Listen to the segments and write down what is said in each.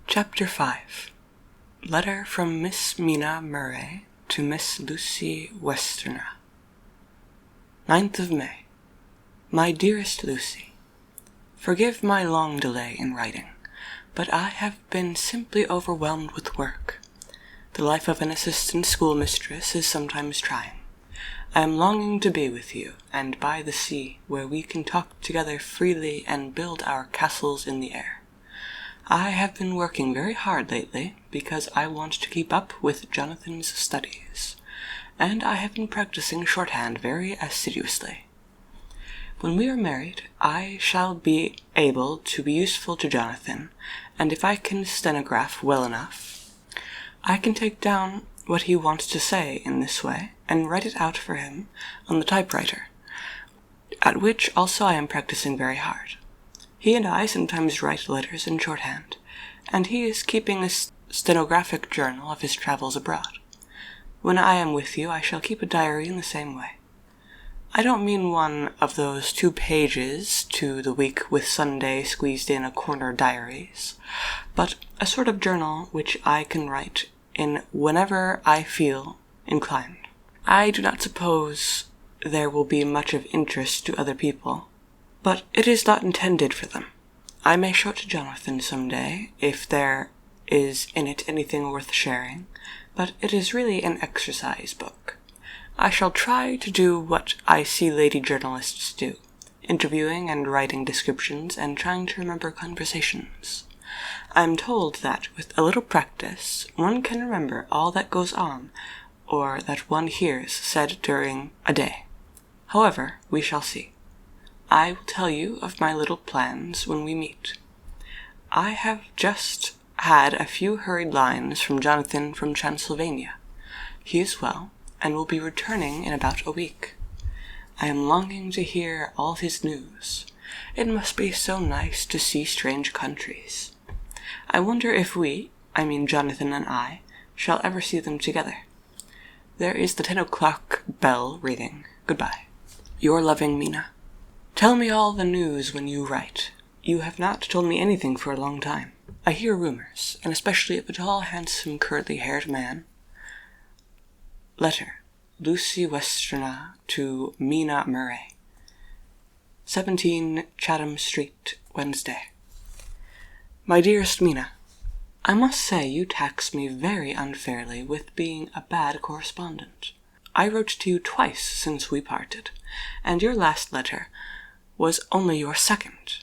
Chapter 5. Letter from Miss Mina Murray to Miss Lucy Westerner. 9th of May. My dearest Lucy, forgive my long delay in writing, but I have been simply overwhelmed with work. The life of an assistant schoolmistress is sometimes trying. I am longing to be with you, and by the sea, where we can talk together freely and build our castles in the air. I have been working very hard lately, because I want to keep up with Jonathan's studies, and I have been practicing shorthand very assiduously. When we are married, I shall be able to be useful to Jonathan, and if I can stenograph well enough, I can take down what he wants to say in this way, and write it out for him on the typewriter, at which also I am practicing very hard. He and I sometimes write letters in shorthand, and he is keeping a stenographic journal of his travels abroad. When I am with you, I shall keep a diary in the same way. I don't mean one of those 2 pages to the week with Sunday squeezed in a corner diaries, but a sort of journal which I can write in whenever I feel inclined. I do not suppose there will be much of interest to other people, but it is not intended for them. I may show it to Jonathan some day, if there is in it anything worth sharing, but it is really an exercise book. I shall try to do what I see lady journalists do, interviewing and writing descriptions and trying to remember conversations. I am told that with a little practice, one can remember all that goes on, or that one hears said during a day. However, we shall see. I will tell you of my little plans when we meet. I have just had a few hurried lines from Jonathan from Transylvania. He is well, and will be returning in about a week. I am longing to hear all his news. It must be so nice to see strange countries. I wonder if we, Jonathan and I, shall ever see them together. There is the 10 o'clock bell ringing. Goodbye. Your loving Mina. Tell me all the news when you write. You have not told me anything for a long time. I hear rumors, and especially of a tall, handsome, curly-haired man. Letter. Lucy Westerner to Mina Murray. 17 Chatham Street, Wednesday. My dearest Mina, I must say you tax me very unfairly with being a bad correspondent. I wrote to you twice since we parted, and your last letter was only your second.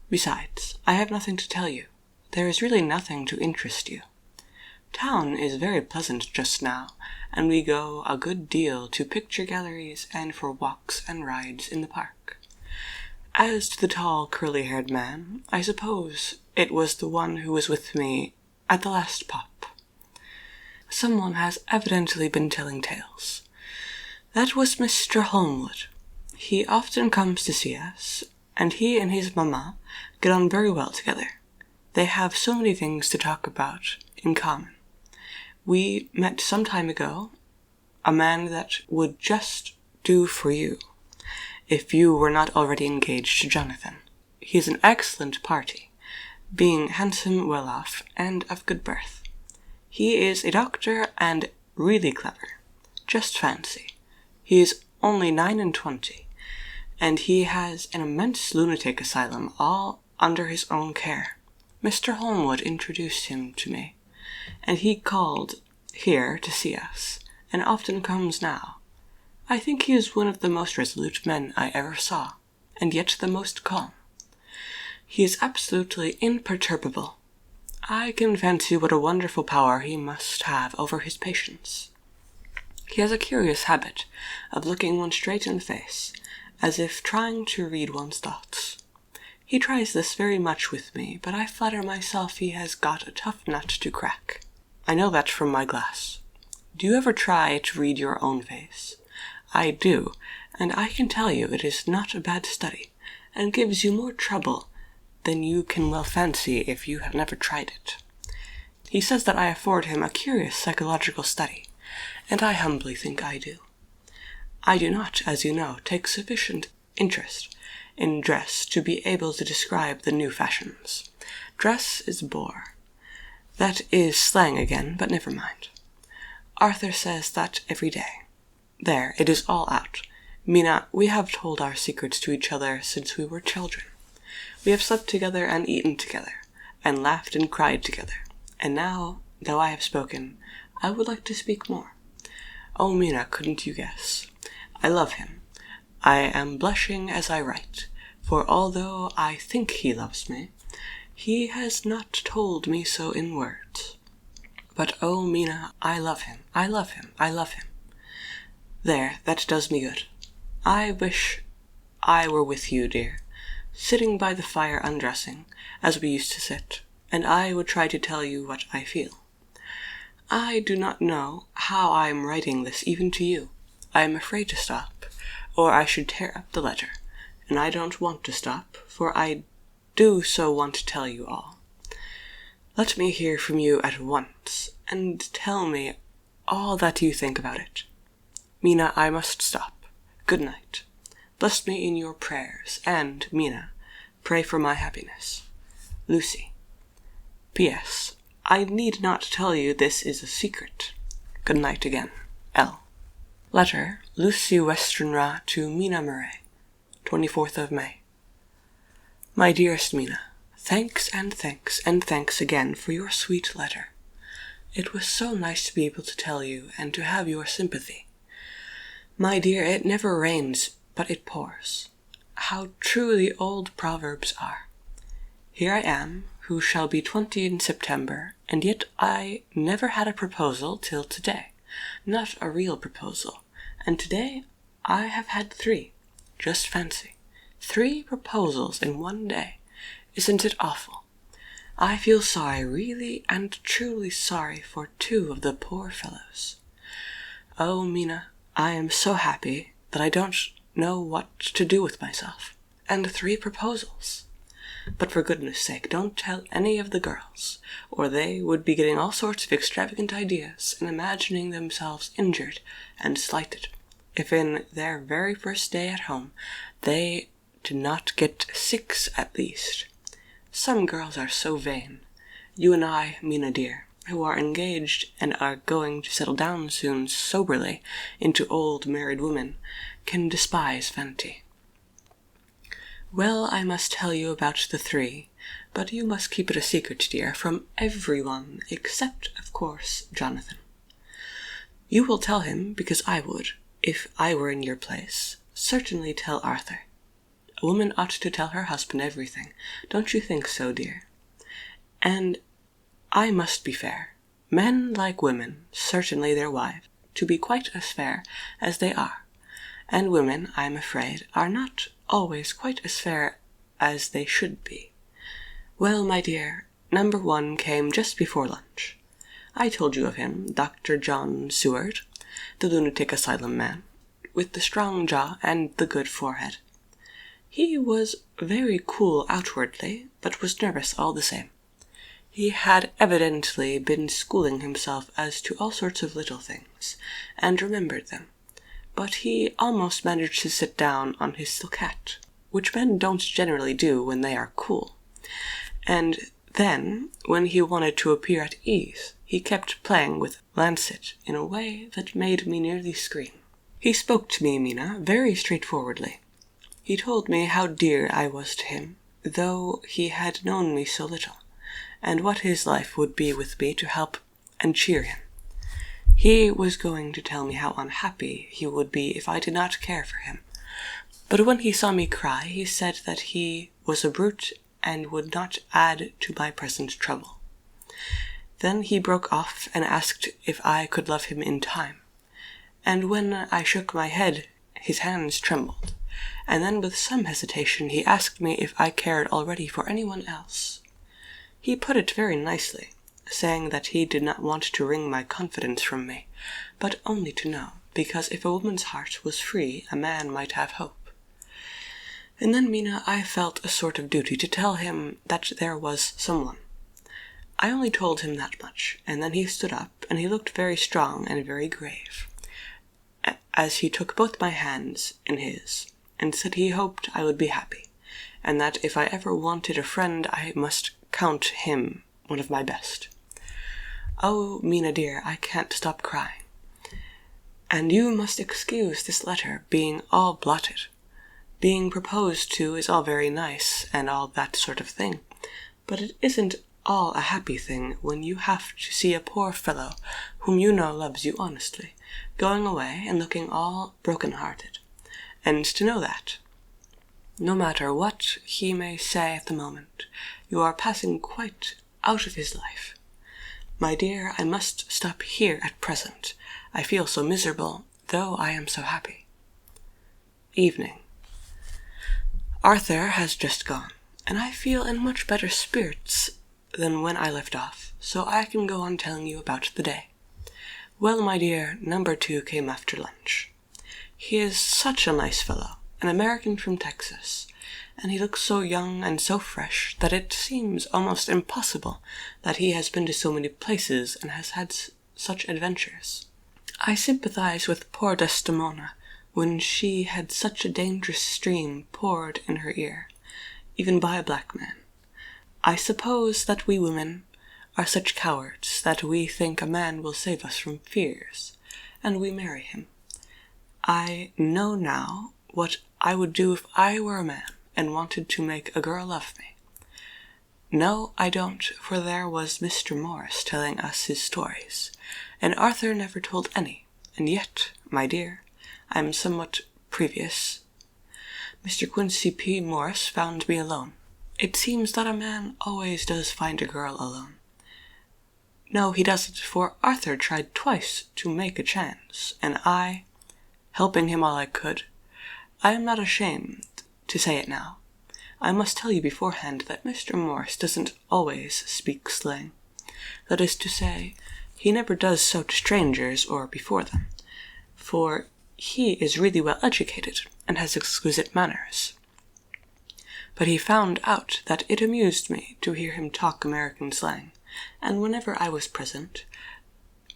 Besides, I have nothing to tell you. There is really nothing to interest you. Town is very pleasant just now, and we go a good deal to picture galleries and for walks and rides in the park. As to the tall, curly-haired man, I suppose it was the one who was with me at the last pop. Someone has evidently been telling tales. That was Mr. Holmwood. He often comes to see us, and he and his mamma get on very well together. They have so many things to talk about in common. We met some time ago a man that would just do for you, if you were not already engaged to Jonathan. He is an excellent party, being handsome, well off, and of good birth. He is a doctor and really clever. Just fancy. He is only 29, and he has an immense lunatic asylum all under his own care. Mr. Holmwood introduced him to me, and he called here to see us, and often comes now. I think he is one of the most resolute men I ever saw, and yet the most calm. He is absolutely imperturbable. I can fancy what a wonderful power he must have over his patients. He has a curious habit of looking one straight in the face, as if trying to read one's thoughts. He tries this very much with me, but I flatter myself he has got a tough nut to crack. I know that from my glass. Do you ever try to read your own face? I do, and I can tell you it is not a bad study, and gives you more trouble than you can well fancy if you have never tried it. He says that I afford him a curious psychological study, and I humbly think I do. I do not, as you know, take sufficient interest in dress to be able to describe the new fashions. Dress is a bore. That is slang again, but never mind. Arthur says that every day. There, it is all out. Mina, we have told our secrets to each other since we were children. We have slept together and eaten together, and laughed and cried together. And now, though I have spoken, I would like to speak more. Oh, Mina, couldn't you guess? I love him. I am blushing as I write, for although I think he loves me, he has not told me so in words. But oh, Mina, I love him, I love him, I love him. There, that does me good. I wish I were with you, dear, sitting by the fire undressing, as we used to sit, and I would try to tell you what I feel. I do not know how I am writing this even to you. I am afraid to stop, or I should tear up the letter, and I don't want to stop, for I do so want to tell you all. Let me hear from you at once, and tell me all that you think about it. Mina, I must stop. Good night. Bless me in your prayers, and, Mina, pray for my happiness. Lucy. P.S. I need not tell you this is a secret. Good night again. L. Letter, Lucy Westenra to Mina Murray, 24th of May. My dearest Mina, thanks and thanks and thanks again for your sweet letter. It was so nice to be able to tell you and to have your sympathy. My dear, it never rains, but it pours. How true the old proverbs are. Here I am, who shall be 20 in September, and yet I never had a proposal till today. Not a real proposal. And today I have had 3. Just fancy. 3 proposals in one day. Isn't it awful? I feel sorry, really and truly sorry for 2 of the poor fellows. Oh, Mina, I am so happy that I don't know what to do with myself. And 3 proposals. But for goodness sake, don't tell any of the girls, or they would be getting all sorts of extravagant ideas and imagining themselves injured and slighted, if in their very first day at home they did not get 6 at least. Some girls are so vain. You and I, Mina dear, who are engaged and are going to settle down soon soberly into old married women, can despise vanity. Well, I must tell you about the 3, but you must keep it a secret, dear, from everyone except, of course, Jonathan. You will tell him, because I would, if I were in your place, certainly tell Arthur. A woman ought to tell her husband everything. Don't you think so, dear? And I must be fair. Men like women, certainly their wives, to be quite as fair as they are. And women, I am afraid, are not always quite as fair as they should be. Well, my dear, number 1 came just before lunch. I told you of him, Dr. John Seward, the lunatic asylum man, with the strong jaw and the good forehead. He was very cool outwardly, but was nervous all the same. He had evidently been schooling himself as to all sorts of little things, and remembered them. But he almost managed to sit down on his silk hat, which men don't generally do when they are cool. And then, when he wanted to appear at ease, he kept playing with lancet in a way that made me nearly scream. He spoke to me, Mina, very straightforwardly. He told me how dear I was to him, though he had known me so little, and what his life would be with me to help and cheer him. He was going to tell me how unhappy he would be if I did not care for him. But when he saw me cry, he said that he was a brute and would not add to my present trouble. Then he broke off and asked if I could love him in time. And when I shook my head, his hands trembled. And then with some hesitation he asked me if I cared already for anyone else. He put it very nicely, saying that he did not want to wring my confidence from me, but only to know, because if a woman's heart was free, a man might have hope. And then, Mina, I felt a sort of duty to tell him that there was someone. I only told him that much, and then he stood up, and he looked very strong and very grave, as he took both my hands in his, and said he hoped I would be happy, and that if I ever wanted a friend I must count him one of my best. Oh, Mina dear, I can't stop crying. And you must excuse this letter being all blotted. Being proposed to is all very nice, and all that sort of thing, but it isn't all a happy thing when you have to see a poor fellow, whom you know loves you honestly, going away and looking all broken-hearted, and to know that, no matter what he may say at the moment, you are passing quite out of his life. My dear, I must stop here at present. I feel so miserable, though I am so happy. Evening. Arthur has just gone, and I feel in much better spirits than when I left off, so I can go on telling you about the day. Well, my dear, number 2 came after lunch. He is such a nice fellow, an American from Texas, and he looks so young and so fresh that it seems almost impossible that he has been to so many places and has had such adventures. I sympathize with poor Desdemona when she had such a dangerous stream poured in her ear, even by a black man. I suppose that we women are such cowards that we think a man will save us from fears, and we marry him. I know now what I would do if I were a man and wanted to make a girl love me. No, I don't, for there was Mr. Morris telling us his stories, and Arthur never told any, and yet, my dear, I am somewhat previous. Mr. Quincy P. Morris found me alone. It seems that a man always does find a girl alone. No, he doesn't, for Arthur tried twice to make a chance, and I, helping him all I could, I am not ashamed to say it now. I must tell you beforehand that Mr. Morris doesn't always speak slang. That is to say, he never does so to strangers or before them, for he is really well educated and has exquisite manners. But he found out that it amused me to hear him talk American slang, and whenever I was present,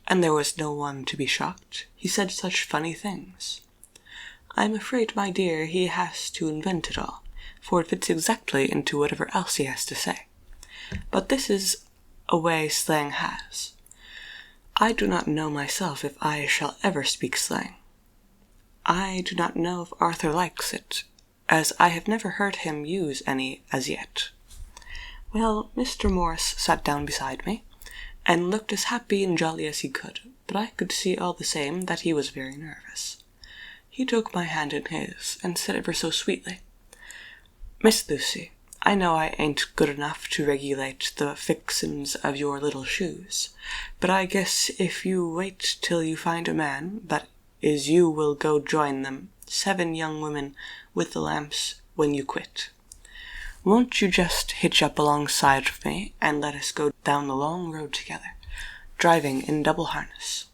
and there was no one to be shocked, he said such funny things. I am afraid, my dear, he has to invent it all, for it fits exactly into whatever else he has to say. But this is a way slang has. I do not know myself if I shall ever speak slang. I do not know if Arthur likes it, as I have never heard him use any as yet. Well, Mr. Morris sat down beside me, and looked as happy and jolly as he could, but I could see all the same that he was very nervous. He took my hand in his, and said ever so sweetly, "Miss Lucy, I know I ain't good enough to regulate the fixin's of your little shoes, but I guess if you wait till you find a man, that is you will go join them 7 young women with the lamps when you quit. Won't you just hitch up alongside of me, and let us go down the long road together, driving in double harness?"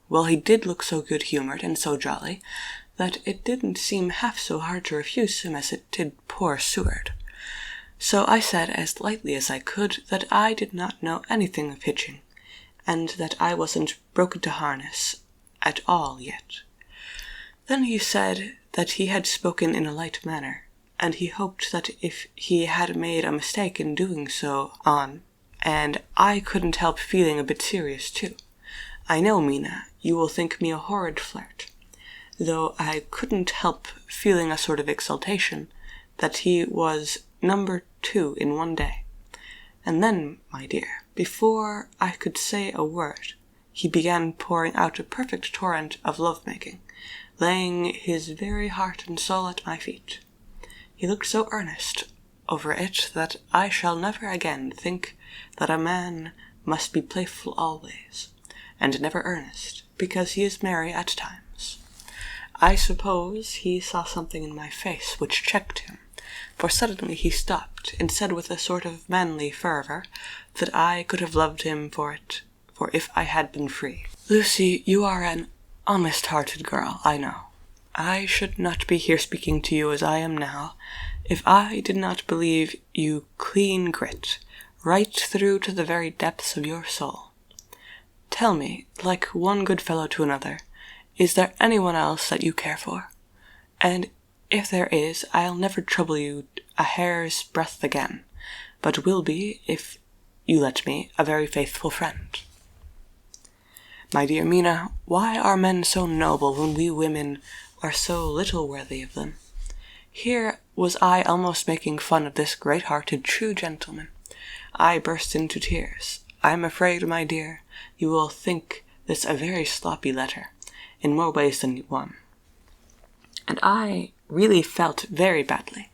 Well, he did look so good-humoured and so jolly, that it didn't seem half so hard to refuse him as it did poor Seward. So I said as lightly as I could that I did not know anything of hitching, and that I wasn't broken to harness at all yet. Then he said that he had spoken in a light manner, and he hoped that if he had made a mistake in doing so on, and I couldn't help feeling a bit serious too. I know, Mina, you will think me a horrid flirt, though I couldn't help feeling a sort of exultation that he was number 2 in one day. And then, my dear, before I could say a word, he began pouring out a perfect torrent of love-making, laying his very heart and soul at my feet. He looked so earnest over it that I shall never again think that a man must be playful always, and never earnest, because he is merry at times. I suppose he saw something in my face which checked him, for suddenly he stopped, and said with a sort of manly fervour that I could have loved him for it, for if I had been free. Lucy, you are an honest-hearted girl, I know. I should not be here speaking to you as I am now, if I did not believe you clean grit, right through to the very depths of your soul. Tell me, like one good fellow to another, is there anyone else that you care for? And if there is, I'll never trouble you a hair's breadth again, but will be, if you let me, a very faithful friend. My dear Mina, why are men so noble when we women are so little worthy of them? Here was I almost making fun of this great-hearted true gentleman. I burst into tears. I am afraid, my dear, you will think this a very sloppy letter, in more ways than one. And I really felt very badly.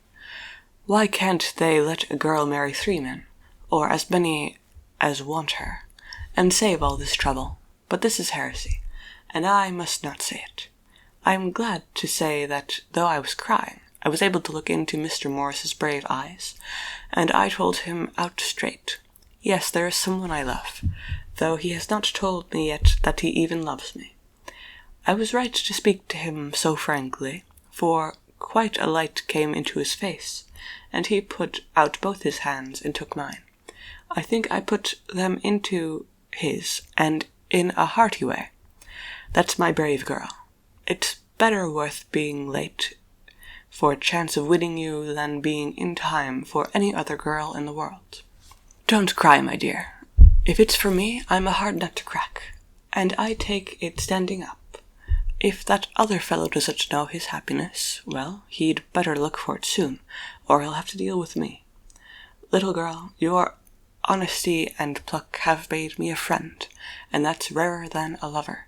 Why can't they let a girl marry 3 men, or as many as want her, and save all this trouble? But this is heresy, and I must not say it. I am glad to say that, though I was crying, I was able to look into Mr. Morris's brave eyes, and I told him out straight, yes, there is someone I love, though he has not told me yet that he even loves me. I was right to speak to him so frankly, for quite a light came into his face, and he put out both his hands and took mine. I think I put them into his, and in a hearty way. That's my brave girl. It's better worth being late for a chance of winning you than being in time for any other girl in the world. Don't cry, my dear. If it's for me, I'm a hard nut to crack, and I take it standing up. If that other fellow doesn't know his happiness, well, he'd better look for it soon, or he'll have to deal with me. Little girl, your honesty and pluck have made me a friend, and that's rarer than a lover.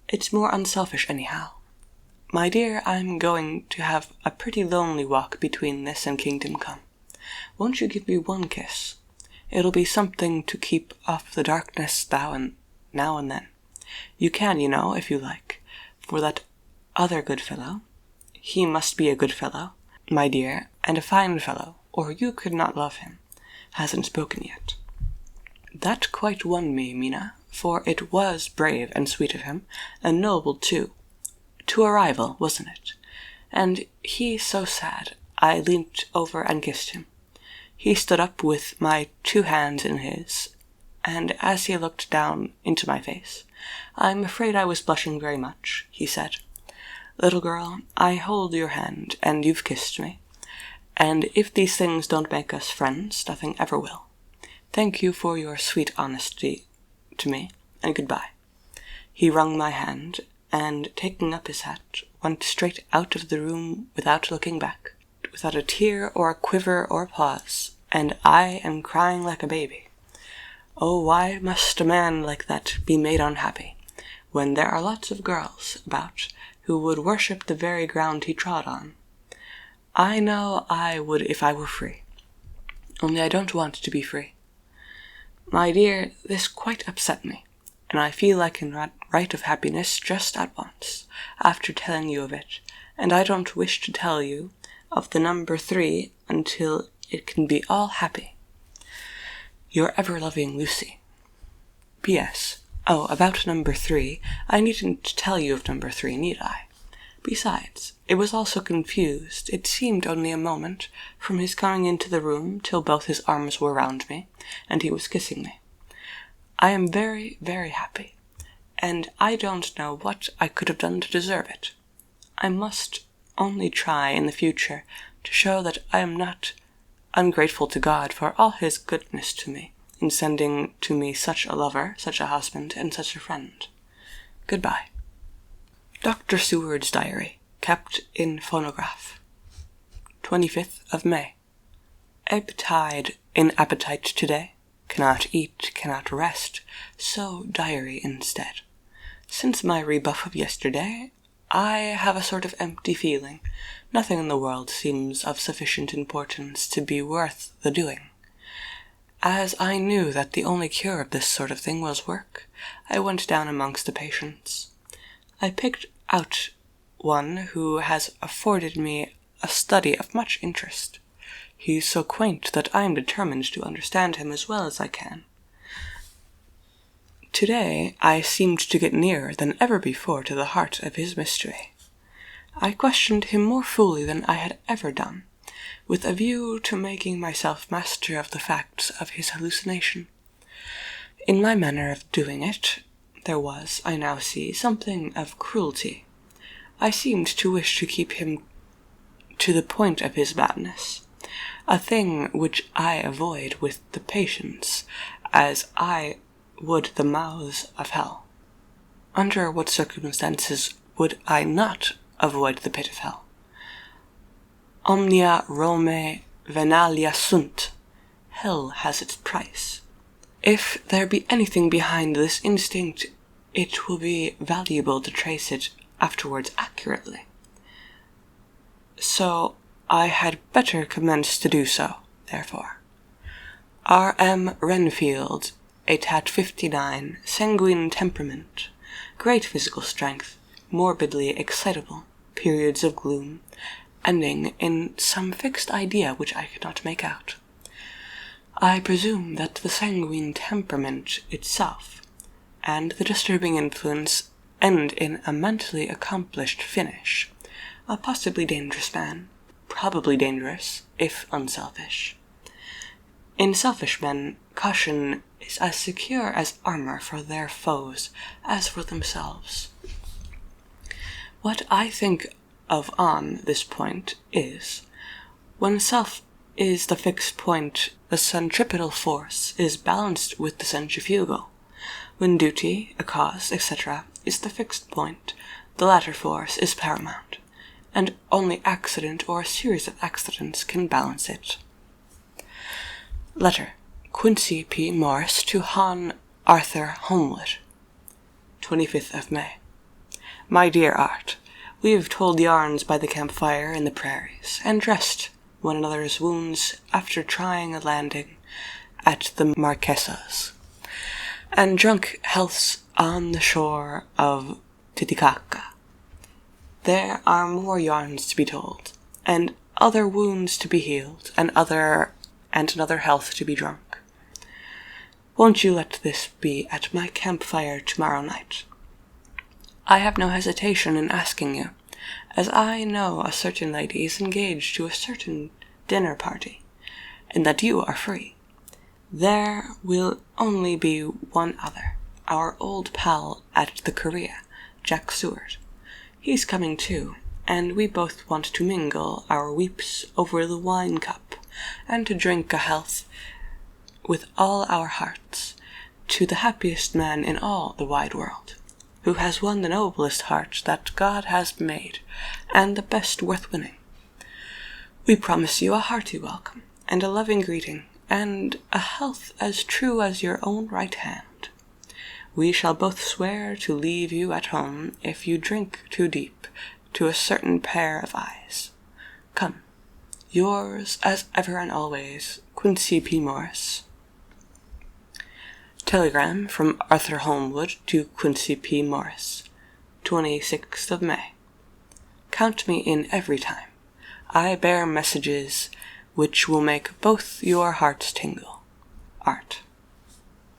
It's more unselfish anyhow. My dear, I'm going to have a pretty lonely walk between this and Kingdom Come. Won't you give me one kiss? It'll be something to keep off the darkness now and then. You can, you know, if you like, for that other good fellow. He must be a good fellow, my dear, and a fine fellow, or you could not love him. Hasn't spoken yet. That quite won me, Mina, for it was brave and sweet of him, and noble too. To a rival, wasn't it? And he so sad, I leant over and kissed him. He stood up with my 2 hands in his, and as he looked down into my face, I'm afraid I was blushing very much, he said, Little girl, I hold your hand, and you've kissed me. And if these things don't make us friends, nothing ever will. Thank you for your sweet honesty to me, and goodbye. He wrung my hand, and taking up his hat, went straight out of the room without looking back, without a tear or a quiver or a pause, and I am crying like a baby. Oh, why must a man like that be made unhappy, when there are lots of girls about who would worship the very ground he trod on? I know I would if I were free. Only I don't want to be free. My dear, this quite upset me, and I feel I can write of happiness just at once, after telling you of it, and I don't wish to tell you of the number 3 until it can be all happy. Your ever-loving Lucy. P.S. Oh, about number 3, I needn't tell you of number 3, need I? Besides, it was all so confused, it seemed only a moment from his coming into the room till both his arms were round me, and he was kissing me. I am very, very happy, and I don't know what I could have done to deserve it. I must only try in the future to show that I am not ungrateful to God for all his goodness to me, in sending to me such a lover, such a husband, and such a friend. Goodbye. Dr. Seward's Diary, kept in phonograph. 25th of May. Ebb tide in appetite today, cannot eat, cannot rest, so diary instead. Since my rebuff of yesterday, I have a sort of empty feeling. Nothing in the world seems of sufficient importance to be worth the doing. As I knew that the only cure of this sort of thing was work, I went down amongst the patients. I picked out one who has afforded me a study of much interest. He's so quaint that I am determined to understand him as well as I can. Today I seemed to get nearer than ever before to the heart of his mystery. I questioned him more fully than I had ever done, with a view to making myself master of the facts of his hallucination. In my manner of doing it, there was, I now see, something of cruelty. I seemed to wish to keep him to the point of his madness, a thing which I avoid with the patience as I would the mouths of hell. Under what circumstances would I not avoid the pit of hell? Omnia Romae venalia sunt. Hell has its price. If there be anything behind this instinct, it will be valuable to trace it afterwards accurately. So I had better commence to do so, therefore. R.M. Renfield, Aetat 59, sanguine temperament, great physical strength, morbidly excitable, periods of gloom, ending in some fixed idea which I could not make out. I presume that the sanguine temperament itself, and the disturbing influence, end in a mentally accomplished finish, a possibly dangerous man, probably dangerous, if unselfish. In selfish men, caution is as secure as armor for their foes as for themselves. What I think of on this point is, when self is the fixed point, the centripetal force is balanced with the centrifugal. When duty, a cause, etc., is the fixed point, the latter force is paramount, and only accident or a series of accidents can balance it. Letter, Quincy P. Morris to Hon. Arthur Holmwood, 25th of May. My dear Art, we have told yarns by the campfire in the prairies, and dressed one another's wounds after trying a landing at the Marquesas, and drunk healths on the shore of Titicaca. There are more yarns to be told, and other wounds to be healed, and another health to be drunk. Won't you let this be at my campfire tomorrow night? I have no hesitation in asking you, as I know a certain lady is engaged to a certain dinner party, and that you are free. There will only be one other, our old pal at the Korea, Jack Seward. He's coming too, and we both want to mingle our weeps over the wine cup, and to drink a health with all our hearts to the happiest man in all the wide world, who has won the noblest heart that God has made, and the best worth winning. We promise you a hearty welcome, and a loving greeting, and a health as true as your own right hand. We shall both swear to leave you at home if you drink too deep to a certain pair of eyes. Come, yours as ever and always, Quincy P. Morris. Telegram from Arthur Holmwood to Quincy P. Morris, 26th of May. Count me in every time. I bear messages which will make both your hearts tingle. Art.